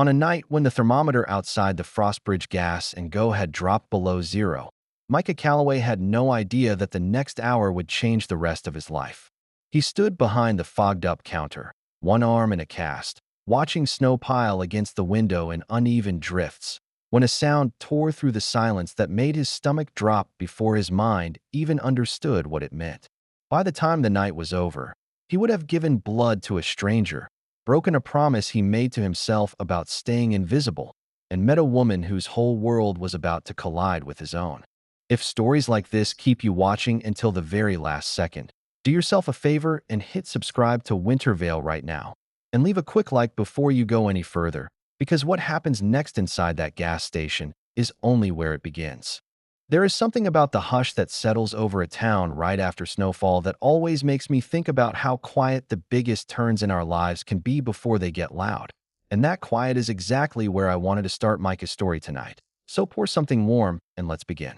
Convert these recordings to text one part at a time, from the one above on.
On a night when the thermometer outside the Frostbridge gas and go had dropped below zero, Micah Calloway had no idea that the next hour would change the rest of his life. He stood behind the fogged-up counter, one arm in a cast, watching snow pile against the window in uneven drifts, when a sound tore through the silence that made his stomach drop before his mind even understood what it meant. By the time the night was over, he would have given blood to a stranger, broken a promise he made to himself about staying invisible, and met a woman whose whole world was about to collide with his own. If stories like this keep you watching until the very last second, do yourself a favor and hit subscribe to Wintervale right now. And leave a quick like before you go any further, because what happens next inside that gas station is only where it begins. There is something about the hush that settles over a town right after snowfall that always makes me think about how quiet the biggest turns in our lives can be before they get loud. And that quiet is exactly where I wanted to start Micah's story tonight. So pour something warm and let's begin.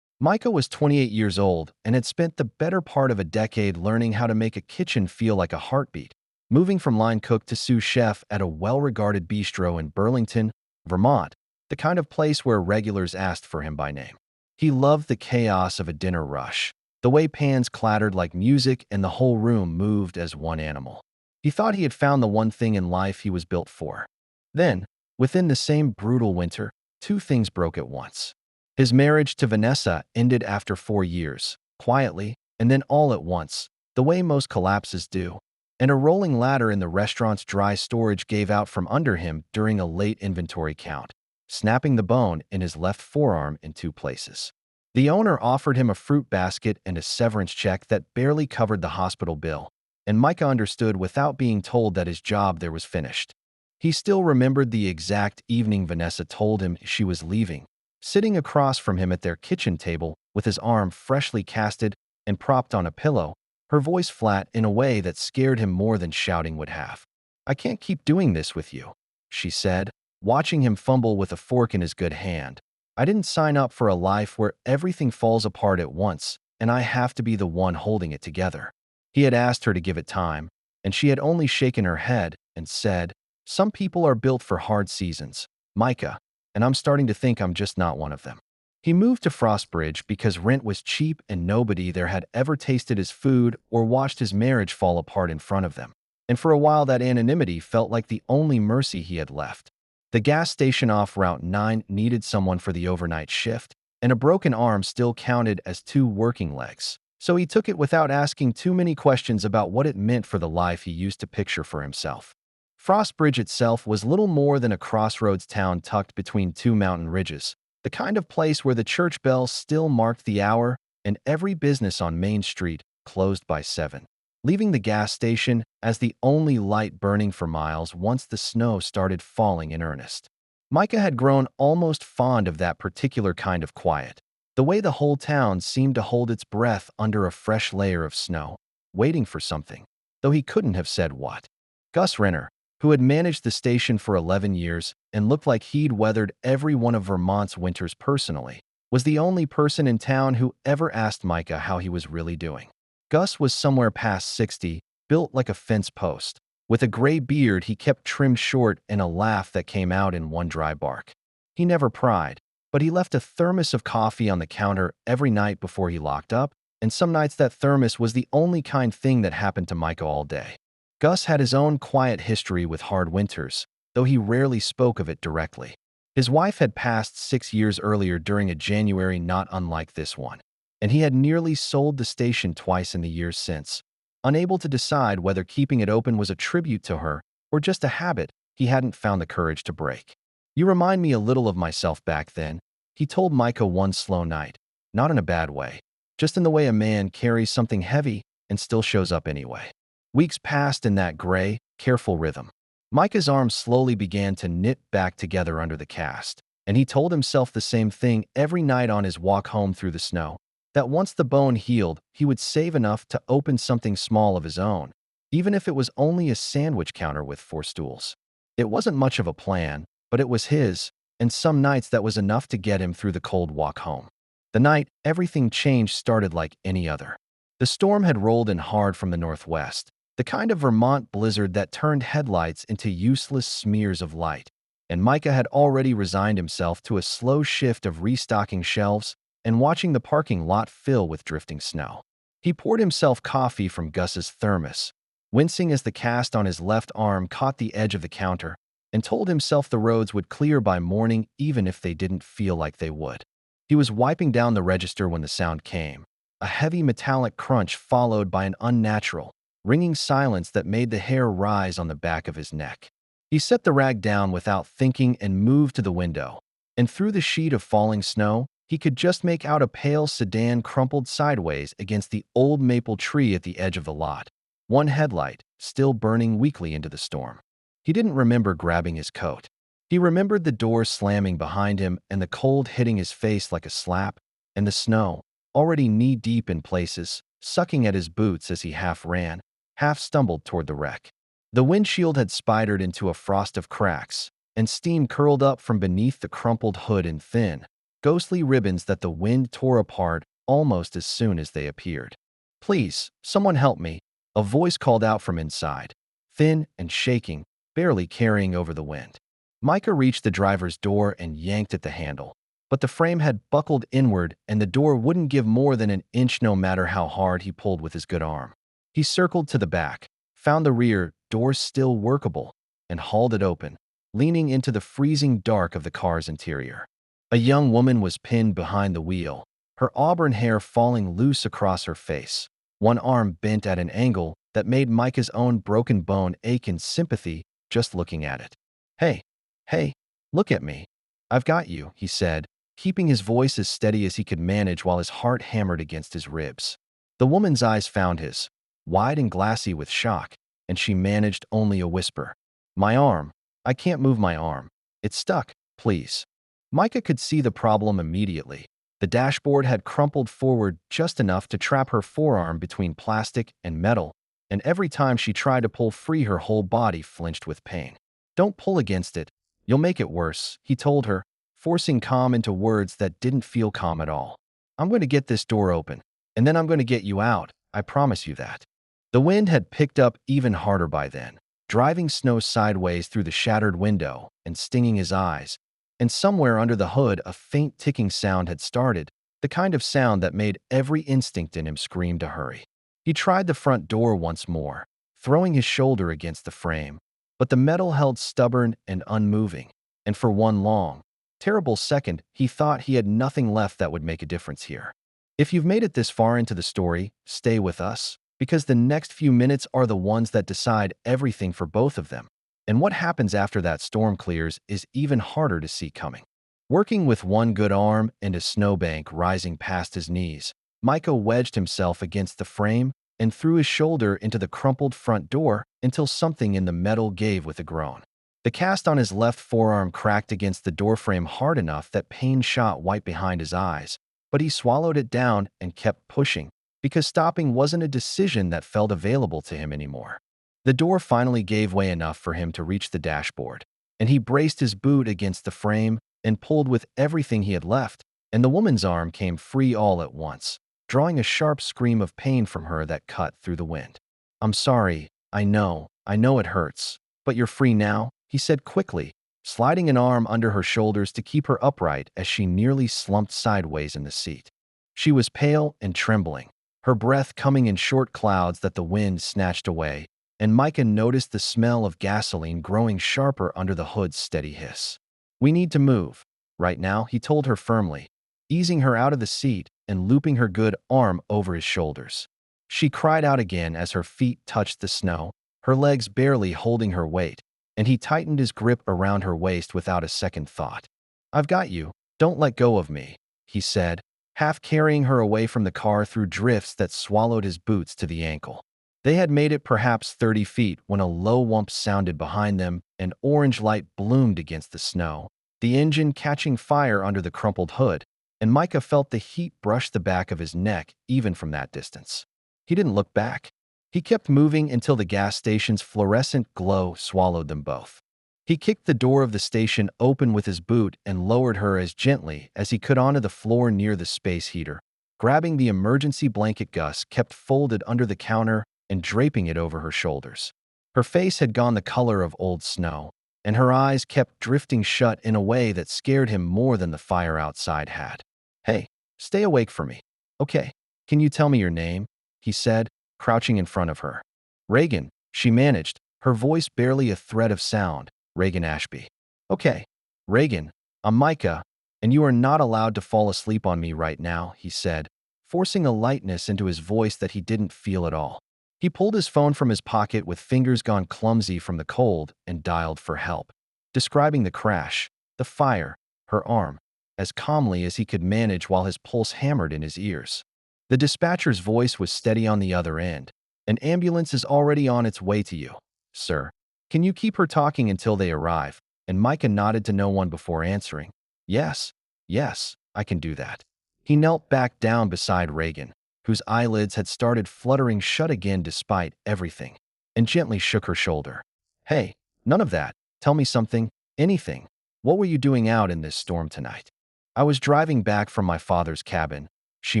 Micah was 28 years old and had spent the better part of a decade learning how to make a kitchen feel like a heartbeat, moving from line cook to sous chef at a well-regarded bistro in Burlington, Vermont, the kind of place where regulars asked for him by name. He loved the chaos of a dinner rush, the way pans clattered like music and the whole room moved as one animal. He thought he had found the one thing in life he was built for. Then, within the same brutal winter, two things broke at once. His marriage to Vanessa ended after 4 years, quietly, and then all at once, the way most collapses do. And a rolling ladder in the restaurant's dry storage gave out from under him during a late inventory count, snapping the bone in his left forearm in 2 places. The owner offered him a fruit basket and a severance check that barely covered the hospital bill, and Micah understood without being told that his job there was finished. He still remembered the exact evening Vanessa told him she was leaving, sitting across from him at their kitchen table with his arm freshly casted and propped on a pillow, her voice flat in a way that scared him more than shouting would have. "I can't keep doing this with you," she said, watching him fumble with a fork in his good hand. "I didn't sign up for a life where everything falls apart at once, and I have to be the one holding it together." He had asked her to give it time, and she had only shaken her head and said, "Some people are built for hard seasons, Micah, and I'm starting to think I'm just not one of them." He moved to Frostbridge because rent was cheap and nobody there had ever tasted his food or watched his marriage fall apart in front of them. And for a while that anonymity felt like the only mercy he had left. The gas station off Route 9 needed someone for the overnight shift, and a broken arm still counted as 2 working legs. So he took it without asking too many questions about what it meant for the life he used to picture for himself. Frostbridge itself was little more than a crossroads town tucked between 2 mountain ridges, the kind of place where the church bells still marked the hour and every business on Main Street closed by 7, leaving the gas station as the only light burning for miles once the snow started falling in earnest. Micah had grown almost fond of that particular kind of quiet, the way the whole town seemed to hold its breath under a fresh layer of snow, waiting for something, though he couldn't have said what. Gus Renner, who had managed the station for 11 years and looked like he'd weathered every one of Vermont's winters personally, was the only person in town who ever asked Micah how he was really doing. Gus was somewhere past 60, built like a fence post. With a gray beard he kept trimmed short and a laugh that came out in one dry bark. He never pried, but he left a thermos of coffee on the counter every night before he locked up, and some nights that thermos was the only kind thing that happened to Micah all day. Gus had his own quiet history with hard winters, though he rarely spoke of it directly. His wife had passed 6 years earlier during a January not unlike this one, and he had nearly sold the station twice in the years since, unable to decide whether keeping it open was a tribute to her or just a habit he hadn't found the courage to break. "You remind me a little of myself back then," he told Micah one slow night, not in a bad way, just in the way a man carries something heavy and still shows up anyway. Weeks passed in that gray, careful rhythm. Micah's arms slowly began to knit back together under the cast, and he told himself the same thing every night on his walk home through the snow, that once the bone healed, he would save enough to open something small of his own, even if it was only a sandwich counter with 4 stools. It wasn't much of a plan, but it was his, and some nights that was enough to get him through the cold walk home. The night everything changed started like any other. The storm had rolled in hard from the northwest, the kind of Vermont blizzard that turned headlights into useless smears of light. and Micah had already resigned himself to a slow shift of restocking shelves and watching the parking lot fill with drifting snow. He poured himself coffee from Gus's thermos, wincing as the cast on his left arm caught the edge of the counter, and told himself the roads would clear by morning even if they didn't feel like they would. He was wiping down the register when the sound came, a heavy metallic crunch followed by an unnatural, ringing silence that made the hair rise on the back of his neck. He set the rag down without thinking and moved to the window, and through the sheet of falling snow, he could just make out a pale sedan crumpled sideways against the old maple tree at the edge of the lot, one headlight still burning weakly into the storm. He didn't remember grabbing his coat. He remembered the door slamming behind him and the cold hitting his face like a slap, and the snow, already knee-deep in places, sucking at his boots as he half ran, half stumbled toward the wreck. The windshield had spidered into a frost of cracks, and steam curled up from beneath the crumpled hood in thin, ghostly ribbons that the wind tore apart almost as soon as they appeared. "Please, someone help me," a voice called out from inside, thin and shaking, barely carrying over the wind. Micah reached the driver's door and yanked at the handle, but the frame had buckled inward and the door wouldn't give more than an inch no matter how hard he pulled with his good arm. He circled to the back, found the rear door still workable, and hauled it open, leaning into the freezing dark of the car's interior. A young woman was pinned behind the wheel, her auburn hair falling loose across her face, one arm bent at an angle that made Micah's own broken bone ache in sympathy just looking at it. Hey, look at me. I've got you," he said, keeping his voice as steady as he could manage while his heart hammered against his ribs. The woman's eyes found his, wide and glassy with shock, and she managed only a whisper. "My arm. I can't move my arm. It's stuck, please." Micah could see the problem immediately. The dashboard had crumpled forward just enough to trap her forearm between plastic and metal, and every time she tried to pull free, her whole body flinched with pain. "Don't pull against it. You'll make it worse," he told her, forcing calm into words that didn't feel calm at all. "I'm going to get this door open, and then I'm going to get you out. I promise you that." The wind had picked up even harder by then, driving snow sideways through the shattered window and stinging his eyes, and somewhere under the hood a faint ticking sound had started, the kind of sound that made every instinct in him scream to hurry. He tried the front door once more, throwing his shoulder against the frame, but the metal held stubborn and unmoving, and for one long, terrible second, he thought he had nothing left that would make a difference here. If you've made it this far into the story, stay with us, because the next few minutes are the ones that decide everything for both of them. And what happens after that storm clears is even harder to see coming. Working with one good arm and a snowbank rising past his knees, Micah wedged himself against the frame and threw his shoulder into the crumpled front door until something in the metal gave with a groan. The cast on his left forearm cracked against the doorframe hard enough that pain shot white behind his eyes, but he swallowed it down and kept pushing, because stopping wasn't a decision that felt available to him anymore. The door finally gave way enough for him to reach the dashboard, and he braced his boot against the frame and pulled with everything he had left, and the woman's arm came free all at once, drawing a sharp scream of pain from her that cut through the wind. "I'm sorry, I know it hurts, but you're free now," he said quickly, sliding an arm under her shoulders to keep her upright as she nearly slumped sideways in the seat. She was pale and trembling, her breath coming in short clouds that the wind snatched away, and Micah noticed the smell of gasoline growing sharper under the hood's steady hiss. "We need to move right now," he told her firmly, easing her out of the seat and looping her good arm over his shoulders. She cried out again as her feet touched the snow, her legs barely holding her weight, and he tightened his grip around her waist without a second thought. "I've got you. Don't let go of me," he said, half carrying her away from the car through drifts that swallowed his boots to the ankle. They had made it perhaps 30 feet when a low whump sounded behind them and orange light bloomed against the snow, the engine catching fire under the crumpled hood, and Micah felt the heat brush the back of his neck even from that distance. He didn't look back. He kept moving until the gas station's fluorescent glow swallowed them both. He kicked the door of the station open with his boot and lowered her as gently as he could onto the floor near the space heater, grabbing the emergency blanket Gus kept folded under the counter and draping it over her shoulders. Her face had gone the color of old snow, and her eyes kept drifting shut in a way that scared him more than the fire outside had. "Hey, stay awake for me. Okay, can you tell me your name?" he said, crouching in front of her. "Reagan," she managed, her voice barely a thread of sound. "Reagan Ashby." "Okay, Reagan, I'm Micah, and you are not allowed to fall asleep on me right now," he said, forcing a lightness into his voice that he didn't feel at all. He pulled his phone from his pocket with fingers gone clumsy from the cold and dialed for help, describing the crash, the fire, her arm, as calmly as he could manage while his pulse hammered in his ears. The dispatcher's voice was steady on the other end. "An ambulance is already on its way to you, sir. Can you keep her talking until they arrive?" And Micah nodded to no one before answering. "Yes, yes, I can do that." He knelt back down beside Reagan, whose eyelids had started fluttering shut again despite everything, and gently shook her shoulder. "Hey, none of that. Tell me something, anything. What were you doing out in this storm tonight?" "I was driving back from my father's cabin," she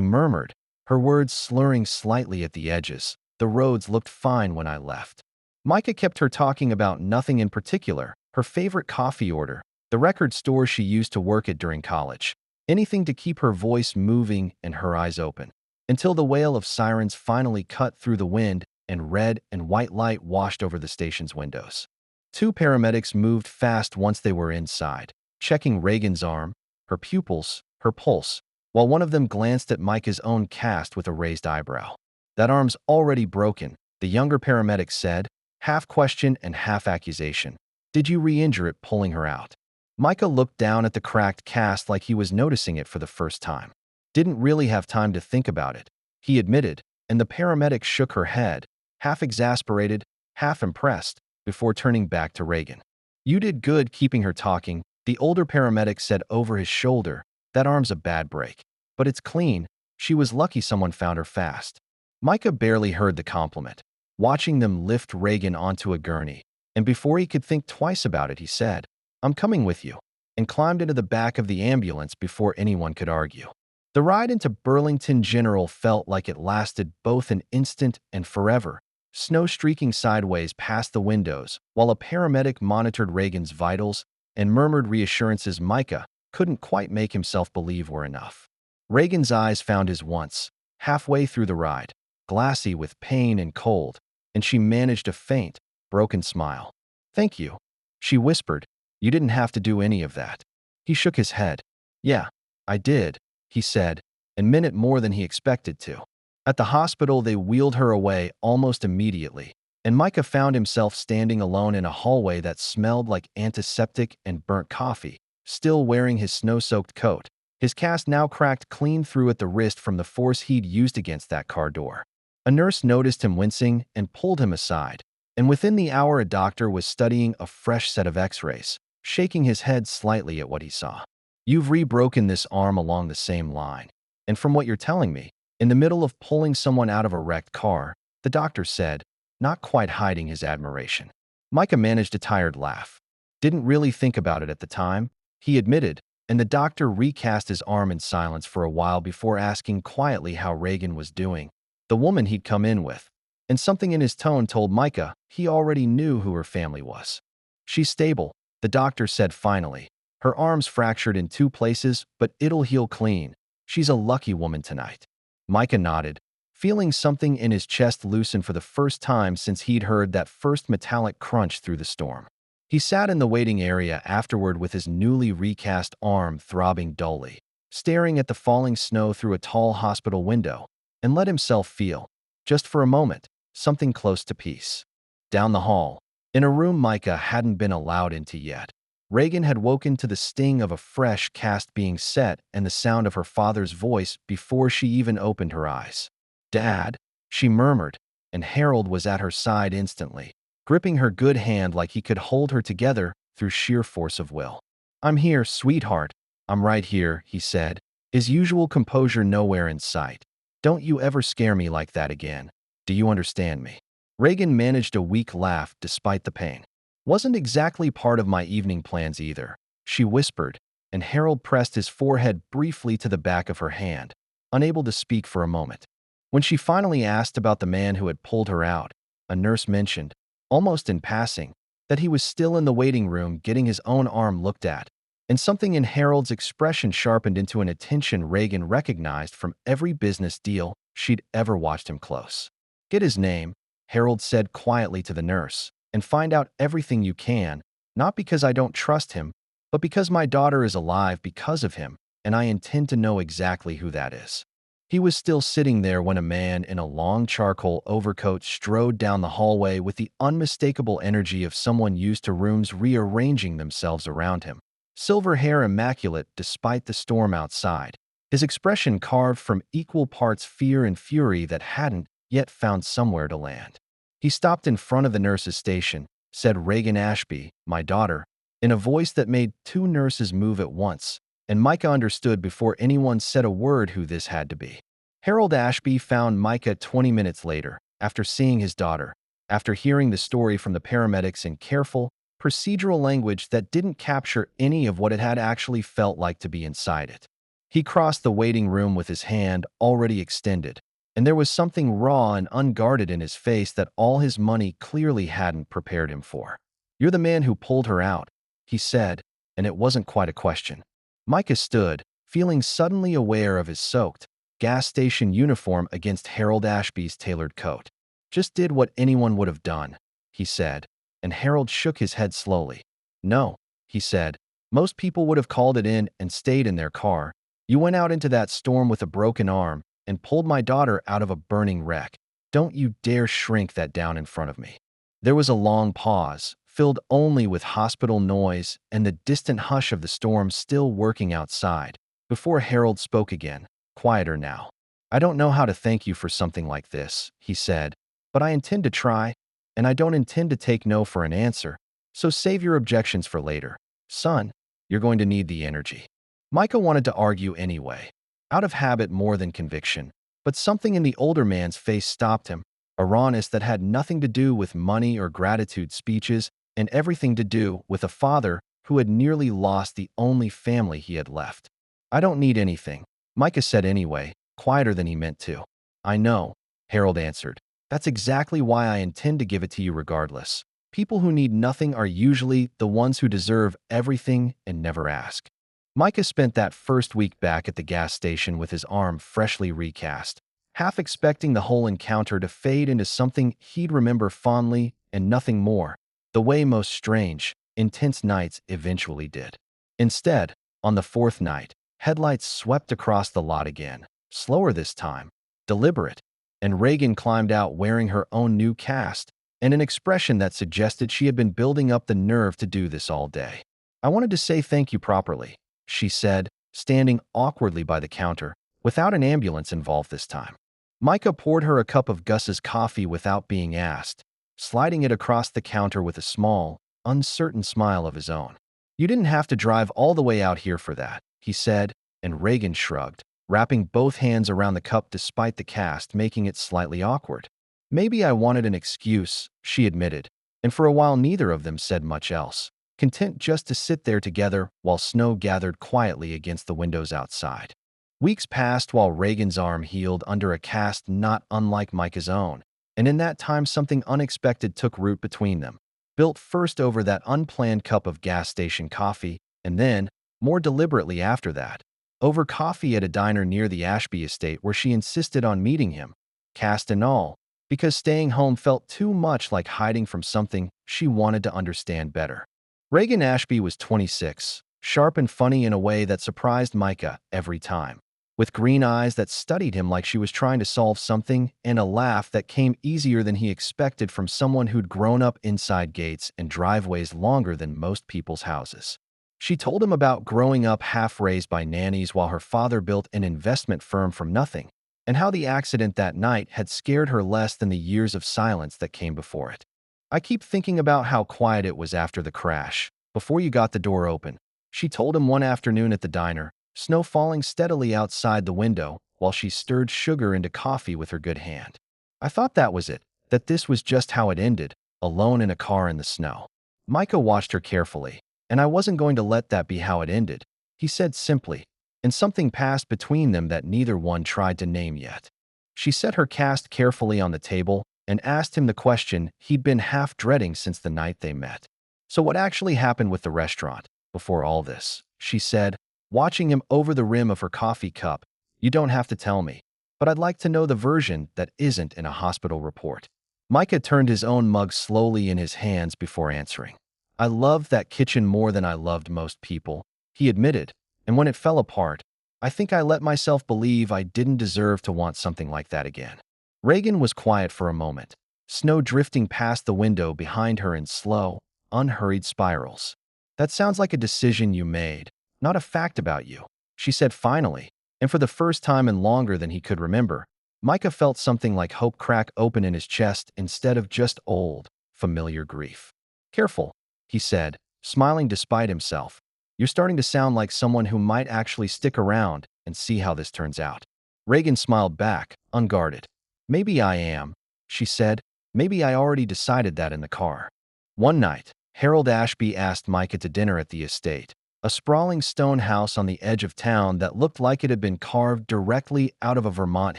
murmured, her words slurring slightly at the edges. "The roads looked fine when I left." Micah kept her talking about nothing in particular, her favorite coffee order, the record store she used to work at during college, anything to keep her voice moving and her eyes open, until the wail of sirens finally cut through the wind and red and white light washed over the station's windows. Two paramedics moved fast once they were inside, checking Reagan's arm, her pupils, her pulse, while one of them glanced at Micah's own cast with a raised eyebrow. "That arm's already broken," the younger paramedic said, half question and half accusation. "Did you re-injure it pulling her out?" Micah looked down at the cracked cast like he was noticing it for the first time. "Didn't really have time to think about it," he admitted, and the paramedic shook her head, half exasperated, half impressed, before turning back to Reagan. "You did good keeping her talking," the older paramedic said over his shoulder. "That arm's a bad break. But it's clean. She was lucky someone found her fast." Micah barely heard the compliment, watching them lift Reagan onto a gurney, and before he could think twice about it, he said, "I'm coming with you," and climbed into the back of the ambulance before anyone could argue. The ride into Burlington General felt like it lasted both an instant and forever, snow streaking sideways past the windows, while a paramedic monitored Reagan's vitals and murmured reassurances Micah couldn't quite make himself believe were enough. Reagan's eyes found his once, halfway through the ride, glassy with pain and cold, and she managed a faint, broken smile. "Thank you," she whispered. "You didn't have to do any of that." He shook his head. "Yeah, I did," he said, and meant it more than he expected to. At the hospital, they wheeled her away almost immediately, and Micah found himself standing alone in a hallway that smelled like antiseptic and burnt coffee, still wearing his snow-soaked coat, his cast now cracked clean through at the wrist from the force he'd used against that car door. A nurse noticed him wincing and pulled him aside, and within the hour a doctor was studying a fresh set of x-rays, shaking his head slightly at what he saw. "You've re-broken this arm along the same line. And from what you're telling me, in the middle of pulling someone out of a wrecked car," the doctor said, not quite hiding his admiration. Micah managed a tired laugh. "Didn't really think about it at the time," he admitted, and the doctor recast his arm in silence for a while before asking quietly how Reagan was doing, the woman he'd come in with, and something in his tone told Micah he already knew who her family was. "She's stable," the doctor said finally. "Her arm's fractured in two places, but it'll heal clean. She's a lucky woman tonight." Micah nodded, feeling something in his chest loosen for the first time since he'd heard that first metallic crunch through the storm. He sat in the waiting area afterward with his newly recast arm throbbing dully, staring at the falling snow through a tall hospital window, and let himself feel, just for a moment, something close to peace. Down the hall, in a room Micah hadn't been allowed into yet, Reagan had woken to the sting of a fresh cast being set and the sound of her father's voice before she even opened her eyes. "Dad," she murmured, and Harold was at her side instantly, gripping her good hand like he could hold her together through sheer force of will. "I'm here, sweetheart. I'm right here," he said, his usual composure nowhere in sight. "Don't you ever scare me like that again. Do you understand me?" Reagan managed a weak laugh despite the pain. "Wasn't exactly part of my evening plans either," she whispered, and Harold pressed his forehead briefly to the back of her hand, unable to speak for a moment. When she finally asked about the man who had pulled her out, a nurse mentioned, almost in passing, that he was still in the waiting room getting his own arm looked at, and something in Harold's expression sharpened into an attention Reagan recognized from every business deal she'd ever watched him close. "Get his name," Harold said quietly to the nurse, "and find out everything you can, not because I don't trust him, but because my daughter is alive because of him, and I intend to know exactly who that is." He was still sitting there when a man in a long charcoal overcoat strode down the hallway with the unmistakable energy of someone used to rooms rearranging themselves around him. Silver hair immaculate despite the storm outside, his expression carved from equal parts fear and fury that hadn't yet found somewhere to land. He stopped in front of the nurse's station, said, "Reagan Ashby, my daughter," in a voice that made two nurses move at once, and Micah understood before anyone said a word who this had to be. Harold Ashby found Micah 20 minutes later, after seeing his daughter, after hearing the story from the paramedics in careful, procedural language that didn't capture any of what it had actually felt like to be inside it. He crossed the waiting room with his hand already extended, and there was something raw and unguarded in his face that all his money clearly hadn't prepared him for. "You're the man who pulled her out," he said, and it wasn't quite a question. Micah stood, feeling suddenly aware of his soaked, gas station uniform against Harold Ashby's tailored coat. "Just did what anyone would have done," he said, and Harold shook his head slowly. "No," he said, "most people would have called it in and stayed in their car. You went out into that storm with a broken arm and pulled my daughter out of a burning wreck. Don't you dare shrink that down in front of me." There was a long pause, filled only with hospital noise and the distant hush of the storm still working outside, before Harold spoke again, quieter now. "I don't know how to thank you for something like this," he said, "but I intend to try, and I don't intend to take no for an answer, so save your objections for later. Son, you're going to need the energy." Micah wanted to argue anyway, out of habit more than conviction, but something in the older man's face stopped him, a rawness that had nothing to do with money or gratitude speeches and everything to do with a father who had nearly lost the only family he had left. "I don't need anything," Micah said anyway, quieter than he meant to. "I know," Harold answered. "That's exactly why I intend to give it to you regardless. People who need nothing are usually the ones who deserve everything and never ask." Micah spent that first week back at the gas station with his arm freshly recast, half expecting the whole encounter to fade into something he'd remember fondly and nothing more, the way most strange, intense nights eventually did. Instead, on the fourth night, headlights swept across the lot again, slower this time, deliberate, and Reagan climbed out wearing her own new cast and an expression that suggested she had been building up the nerve to do this all day. "I wanted to say thank you properly," she said, standing awkwardly by the counter, without an ambulance involved this time. Micah poured her a cup of Gus's coffee without being asked, sliding it across the counter with a small, uncertain smile of his own. "You didn't have to drive all the way out here for that," he said, and Reagan shrugged, wrapping both hands around the cup despite the cast making it slightly awkward. "Maybe I wanted an excuse," she admitted, and for a while neither of them said much else, content just to sit there together while snow gathered quietly against the windows outside. Weeks passed while Reagan's arm healed under a cast not unlike Micah's own, and in that time something unexpected took root between them, built first over that unplanned cup of gas station coffee, and then, more deliberately after that, over coffee at a diner near the Ashby estate where she insisted on meeting him, cast and all, because staying home felt too much like hiding from something she wanted to understand better. Reagan Ashby was 26, sharp and funny in a way that surprised Micah every time, with green eyes that studied him like she was trying to solve something and a laugh that came easier than he expected from someone who'd grown up inside gates and driveways longer than most people's houses. She told him about growing up half-raised by nannies while her father built an investment firm from nothing, and how the accident that night had scared her less than the years of silence that came before it. "I keep thinking about how quiet it was after the crash, before you got the door open," she told him one afternoon at the diner, snow falling steadily outside the window while she stirred sugar into coffee with her good hand. "I thought that was it, that this was just how it ended, alone in a car in the snow." Micah watched her carefully. "And I wasn't going to let that be how it ended," he said simply, and something passed between them that neither one tried to name yet. She set her cast carefully on the table and asked him the question he'd been half dreading since the night they met. "So what actually happened with the restaurant before all this?" she said, watching him over the rim of her coffee cup. "You don't have to tell me, but I'd like to know the version that isn't in a hospital report." Micah turned his own mug slowly in his hands before answering. "I loved that kitchen more than I loved most people," he admitted, "and when it fell apart, I think I let myself believe I didn't deserve to want something like that again." Reagan was quiet for a moment, snow drifting past the window behind her in slow, unhurried spirals. "That sounds like a decision you made, not a fact about you," she said finally, and for the first time in longer than he could remember, Micah felt something like hope crack open in his chest instead of just old, familiar grief. "Careful," he said, smiling despite himself. "You're starting to sound like someone who might actually stick around and see how this turns out." Reagan smiled back, unguarded. "Maybe I am," she said. "Maybe I already decided that in the car." One night, Harold Ashby asked Micah to dinner at the estate, a sprawling stone house on the edge of town that looked like it had been carved directly out of a Vermont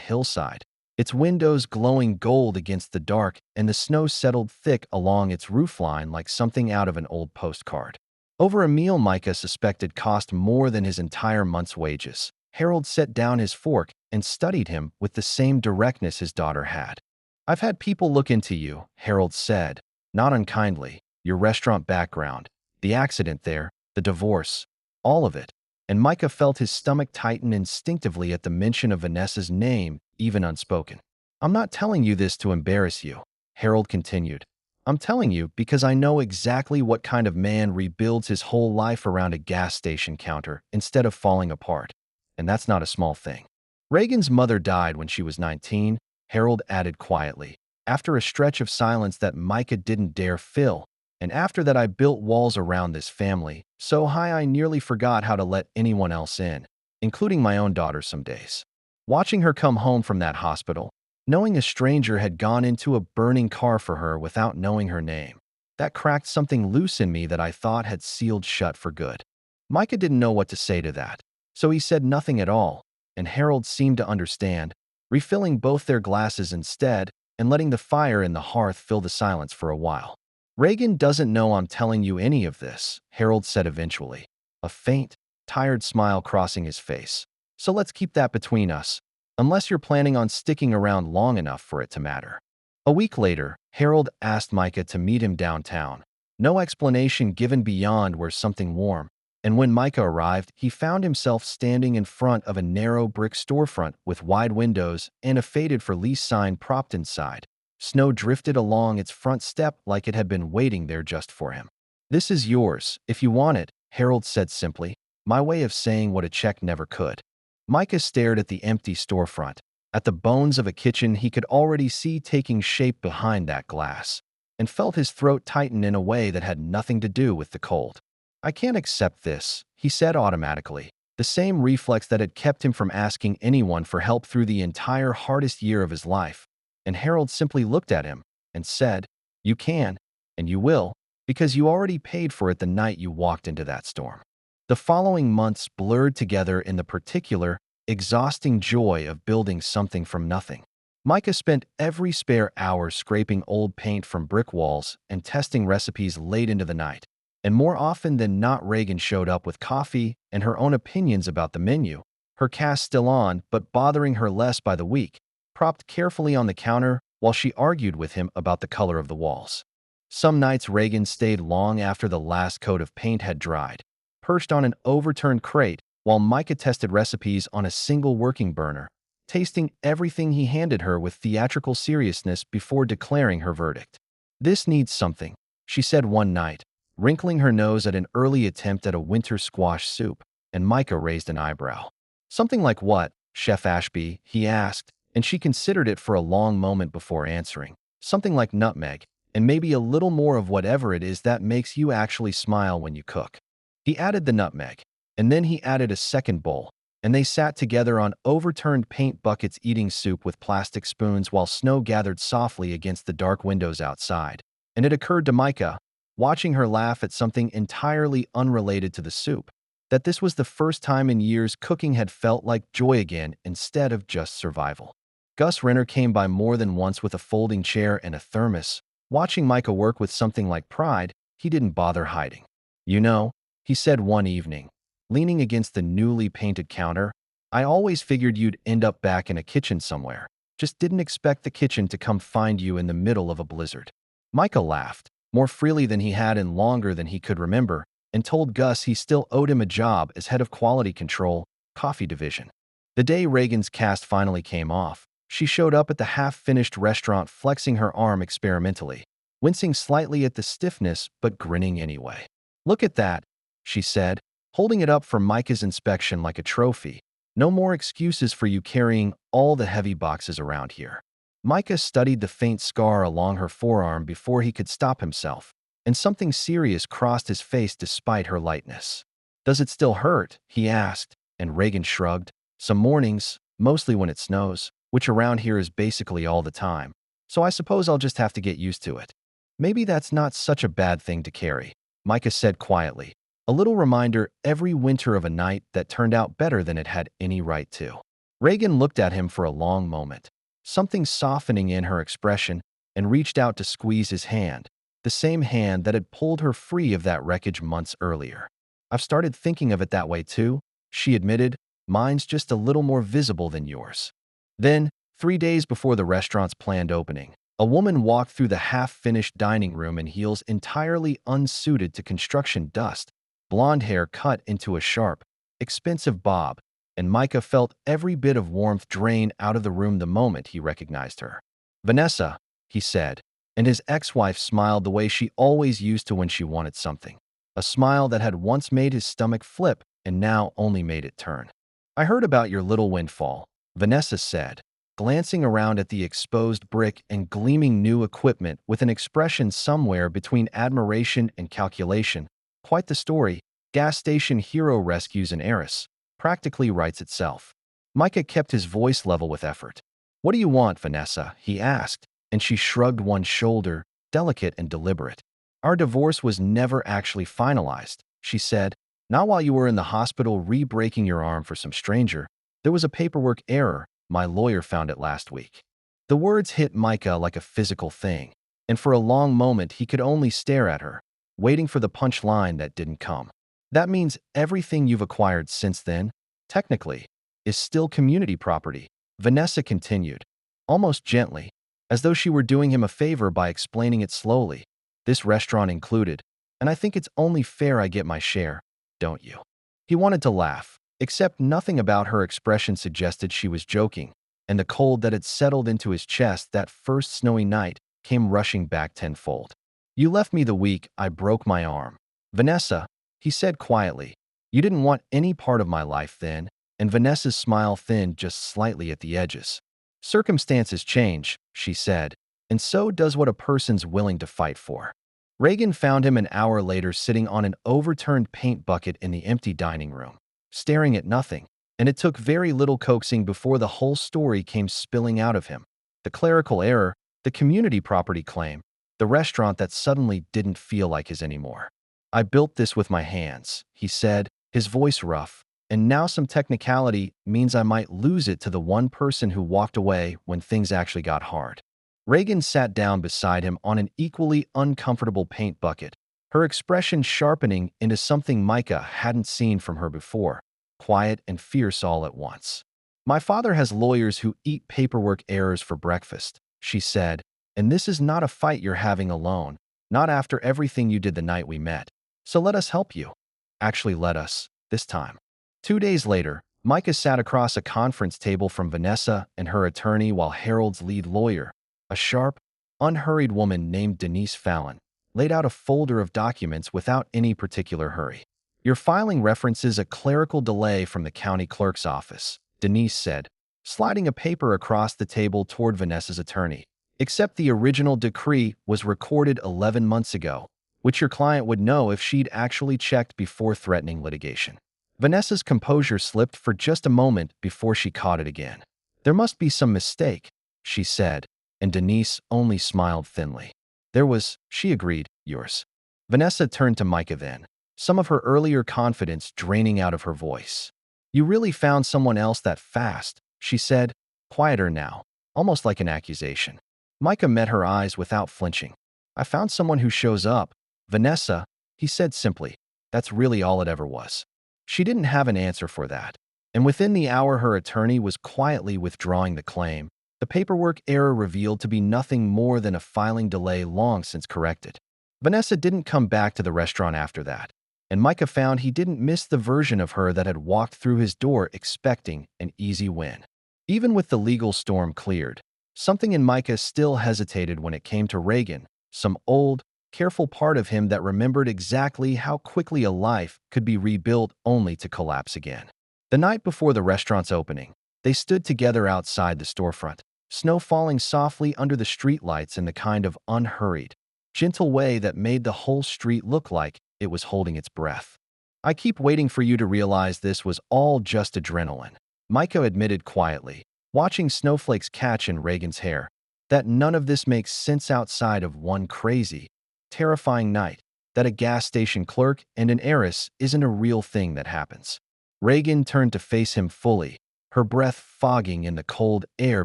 hillside, its windows glowing gold against the dark and the snow settled thick along its roofline like something out of an old postcard. Over a meal Micah suspected cost more than his entire month's wages, Harold set down his fork and studied him with the same directness his daughter had. "I've had people look into you," Harold said, not unkindly. "Your restaurant background, the accident there, the divorce, all of it." And Micah felt his stomach tighten instinctively at the mention of Vanessa's name, even unspoken. "I'm not telling you this to embarrass you," Harold continued. "I'm telling you because I know exactly what kind of man rebuilds his whole life around a gas station counter instead of falling apart. And that's not a small thing." Reagan's mother died when she was 19, Harold added quietly, after a stretch of silence that Micah didn't dare fill. "And after that I built walls around this family, so high I nearly forgot how to let anyone else in, including my own daughter some days." Watching her come home from that hospital, knowing a stranger had gone into a burning car for her without knowing her name, that cracked something loose in me that I thought had sealed shut for good. Micah didn't know what to say to that, so he said nothing at all, and Harold seemed to understand, refilling both their glasses instead and letting the fire in the hearth fill the silence for a while. "Reagan doesn't know I'm telling you any of this," Harold said eventually, a faint, tired smile crossing his face. "So let's keep that between us, unless you're planning on sticking around long enough for it to matter." A week later, Harold asked Micah to meet him downtown. No explanation given beyond where something warm, and when Micah arrived, he found himself standing in front of a narrow brick storefront with wide windows and a faded-for-lease sign propped inside. Snow drifted along its front step like it had been waiting there just for him. "This is yours, if you want it," Harold said simply, my way of saying what a check never could. Micah stared at the empty storefront, at the bones of a kitchen he could already see taking shape behind that glass, and felt his throat tighten in a way that had nothing to do with the cold. "I can't accept this," he said automatically, the same reflex that had kept him from asking anyone for help through the entire hardest year of his life. And Harold simply looked at him and said, "You can, and you will, because you already paid for it the night you walked into that storm." The following months blurred together in the particular, exhausting joy of building something from nothing. Micah spent every spare hour scraping old paint from brick walls and testing recipes late into the night. And more often than not, Reagan showed up with coffee and her own opinions about the menu, her cast still on but bothering her less by the week, propped carefully on the counter while she argued with him about the color of the walls. Some nights Reagan stayed long after the last coat of paint had dried, perched on an overturned crate while Micah tested recipes on a single working burner, tasting everything he handed her with theatrical seriousness before declaring her verdict. "This needs something," she said one night, wrinkling her nose at an early attempt at a winter squash soup, and Micah raised an eyebrow. "Something like what, Chef Ashby?" he asked, and she considered it for a long moment before answering. "Something like nutmeg, and maybe a little more of whatever it is that makes you actually smile when you cook." He added the nutmeg, and then he added a second bowl, and they sat together on overturned paint buckets eating soup with plastic spoons while snow gathered softly against the dark windows outside. And it occurred to Micah, watching her laugh at something entirely unrelated to the soup, that this was the first time in years cooking had felt like joy again instead of just survival. Gus Renner came by more than once with a folding chair and a thermos, watching Micah work with something like pride, he didn't bother hiding. "You know," he said one evening, leaning against the newly painted counter, "I always figured you'd end up back in a kitchen somewhere. Just didn't expect the kitchen to come find you in the middle of a blizzard." Micah laughed, more freely than he had in longer than he could remember, and told Gus he still owed him a job as head of quality control, coffee division. The day Reagan's cast finally came off, she showed up at the half-finished restaurant flexing her arm experimentally, wincing slightly at the stiffness but grinning anyway. "Look at that," she said, holding it up for Micah's inspection like a trophy. "No more excuses for you carrying all the heavy boxes around here." Micah studied the faint scar along her forearm before he could stop himself, and something serious crossed his face despite her lightness. "Does it still hurt?" he asked, and Reagan shrugged. "Some mornings, mostly when it snows, which around here is basically all the time. So I suppose I'll just have to get used to it." "Maybe that's not such a bad thing to carry," Micah said quietly, a little reminder every winter of a night that turned out better than it had any right to. Reagan looked at him for a long moment, something softening in her expression, and reached out to squeeze his hand, the same hand that had pulled her free of that wreckage months earlier. "I've started thinking of it that way too," she admitted. "Mine's just a little more visible than yours." Then, 3 days before the restaurant's planned opening, a woman walked through the half-finished dining room in heels entirely unsuited to construction dust, blonde hair cut into a sharp, expensive bob, and Micah felt every bit of warmth drain out of the room the moment he recognized her. "Vanessa," he said, and his ex-wife smiled the way she always used to when she wanted something, a smile that had once made his stomach flip and now only made it turn. "I heard about your little windfall," Vanessa said, glancing around at the exposed brick and gleaming new equipment with an expression somewhere between admiration and calculation. "Quite the story. Gas station hero rescues an heiress. Practically writes itself." Micah kept his voice level with effort. "What do you want, Vanessa?" he asked, and she shrugged one shoulder, delicate and deliberate. "Our divorce was never actually finalized," she said. "Not while you were in the hospital re-breaking your arm for some stranger. There was a paperwork error. My lawyer found it last week." The words hit Micah like a physical thing, and for a long moment he could only stare at her, waiting for the punchline that didn't come. "That means everything you've acquired since then, technically, is still community property," Vanessa continued, almost gently, as though she were doing him a favor by explaining it slowly. "This restaurant included, and I think it's only fair I get my share, don't you?" He wanted to laugh, except nothing about her expression suggested she was joking, and the cold that had settled into his chest that first snowy night came rushing back tenfold. "You left me the week I broke my arm, Vanessa," he said quietly. "You didn't want any part of my life then," and Vanessa's smile thinned just slightly at the edges. "Circumstances change," she said, "and so does what a person's willing to fight for." Reagan found him an hour later sitting on an overturned paint bucket in the empty dining room, staring at nothing, and it took very little coaxing before the whole story came spilling out of him. The clerical error, the community property claim, the restaurant that suddenly didn't feel like his anymore. "I built this with my hands," he said, his voice rough, "and now some technicality means I might lose it to the one person who walked away when things actually got hard." Reagan sat down beside him on an equally uncomfortable paint bucket, her expression sharpening into something Micah hadn't seen from her before, quiet and fierce all at once. "My father has lawyers who eat paperwork errors for breakfast," she said, "and this is not a fight you're having alone, not after everything you did the night we met. So let us help you. Actually, let us, this time." 2 days later, Micah sat across a conference table from Vanessa and her attorney while Harold's lead lawyer, a sharp, unhurried woman named Denise Fallon, laid out a folder of documents without any particular hurry. "Your filing references a clerical delay from the county clerk's office," Denise said, sliding a paper across the table toward Vanessa's attorney. "Except the original decree was recorded 11 months ago, which your client would know if she'd actually checked before threatening litigation." Vanessa's composure slipped for just a moment before she caught it again. "There must be some mistake," she said, and Denise only smiled thinly. "There was," she agreed, "yours." Vanessa turned to Micah then, some of her earlier confidence draining out of her voice. "You really found someone else that fast," she said, quieter now, almost like an accusation. Micah met her eyes without flinching. "I found someone who shows up," Vanessa, he said simply. That's really all it ever was. She didn't have an answer for that. And within the hour, her attorney was quietly withdrawing the claim. The paperwork error revealed to be nothing more than a filing delay long since corrected. Vanessa didn't come back to the restaurant after that, and Micah found he didn't miss the version of her that had walked through his door expecting an easy win. Even with the legal storm cleared, something in Micah still hesitated when it came to Reagan, some old, careful part of him that remembered exactly how quickly a life could be rebuilt only to collapse again. The night before the restaurant's opening, they stood together outside the storefront, snow falling softly under the streetlights in the kind of unhurried, gentle way that made the whole street look like it was holding its breath. I keep waiting for you to realize this was all just adrenaline, Micah admitted quietly, watching snowflakes catch in Reagan's hair, that none of this makes sense outside of one crazy, terrifying night, that a gas station clerk and an heiress isn't a real thing that happens. Reagan turned to face him fully, her breath fogging in the cold air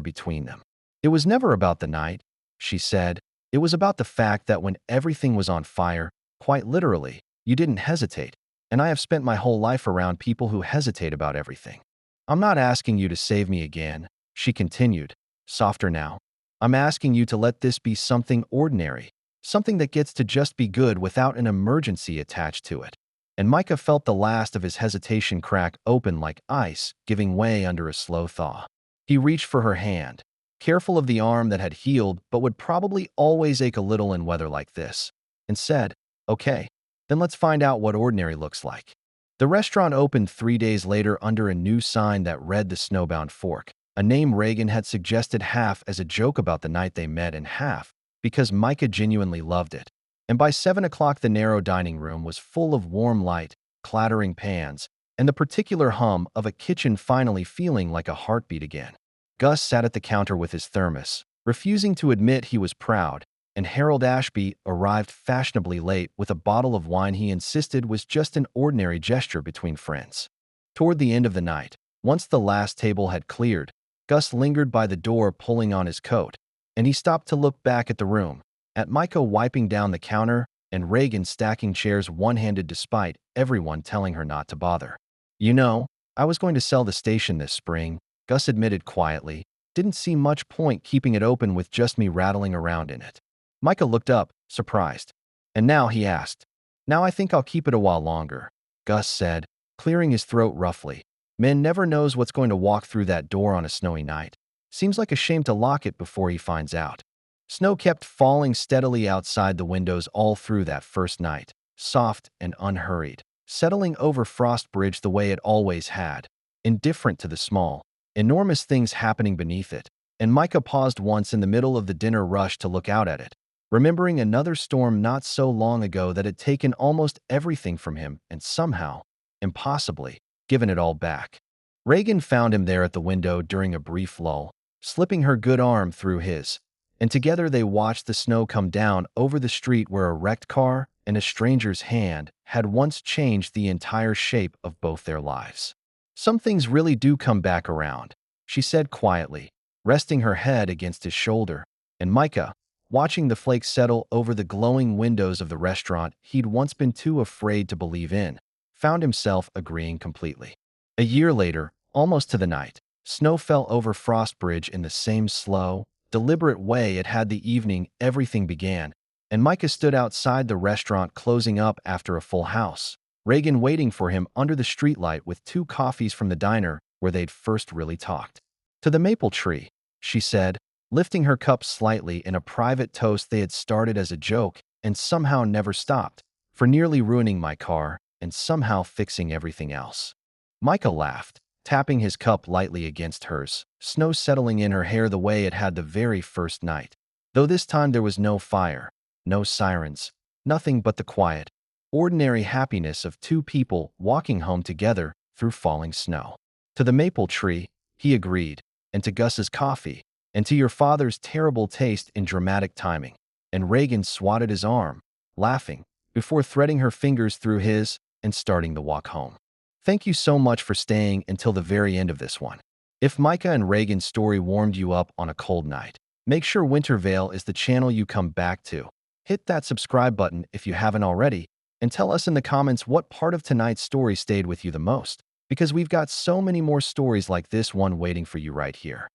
between them. It was never about the night, she said. It was about the fact that when everything was on fire, quite literally, you didn't hesitate. And I have spent my whole life around people who hesitate about everything. I'm not asking you to save me again, she continued, softer now. I'm asking you to let this be something ordinary, something that gets to just be good without an emergency attached to it. And Micah felt the last of his hesitation crack open like ice, giving way under a slow thaw. He reached for her hand, careful of the arm that had healed but would probably always ache a little in weather like this, and said, "Okay, then let's find out what ordinary looks like." The restaurant opened 3 days later under a new sign that read The Snowbound Fork, a name Reagan had suggested half as a joke about the night they met and half because Micah genuinely loved it. And by 7 o'clock, the narrow dining room was full of warm light, clattering pans, and the particular hum of a kitchen finally feeling like a heartbeat again. Gus sat at the counter with his thermos, refusing to admit he was proud, and Harold Ashby arrived fashionably late with a bottle of wine he insisted was just an ordinary gesture between friends. Toward the end of the night, once the last table had cleared, Gus lingered by the door pulling on his coat, and he stopped to look back at the room, at Micah wiping down the counter and Reagan stacking chairs one-handed despite everyone telling her not to bother. "You know, I was going to sell the station this spring," Gus admitted quietly. "Didn't see much point keeping it open with just me rattling around in it." Micah looked up, surprised. "And now?" he asked. "Now I think I'll keep it a while longer," Gus said, clearing his throat roughly. "Man never knows what's going to walk through that door on a snowy night. Seems like a shame to lock it before he finds out." Snow kept falling steadily outside the windows all through that first night, soft and unhurried, settling over Frost Bridge the way it always had, indifferent to the small, enormous things happening beneath it. And Micah paused once in the middle of the dinner rush to look out at it, remembering another storm not so long ago that had taken almost everything from him and somehow, impossibly, given it all back. Reagan found him there at the window during a brief lull, slipping her good arm through his, and together they watched the snow come down over the street where a wrecked car and a stranger's hand had once changed the entire shape of both their lives. "Some things really do come back around," she said quietly, resting her head against his shoulder. And Micah, watching the flakes settle over the glowing windows of the restaurant he'd once been too afraid to believe in, found himself agreeing completely. A year later, almost to the night, snow fell over Frost Bridge in the same slow, deliberate way it had the evening everything began, and Micah stood outside the restaurant closing up after a full house, Reagan waiting for him under the streetlight with 2 coffees from the diner where they'd first really talked. "To the maple tree," she said, lifting her cup slightly in a private toast they had started as a joke and somehow never stopped, "for nearly ruining my car and somehow fixing everything else." Micah laughed, tapping his cup lightly against hers, snow settling in her hair the way it had the very first night. Though this time there was no fire, no sirens, nothing but the quiet, ordinary happiness of 2 people walking home together through falling snow. "To the maple tree," he agreed, "and to Gus's coffee, and to your father's terrible taste in dramatic timing." And Reagan swatted his arm, laughing, before threading her fingers through his and starting the walk home. Thank you so much for staying until the very end of this one. If Micah and Reagan's story warmed you up on a cold night, make sure Wintervale is the channel you come back to. Hit that subscribe button if you haven't already, and tell us in the comments what part of tonight's story stayed with you the most, because we've got so many more stories like this one waiting for you right here.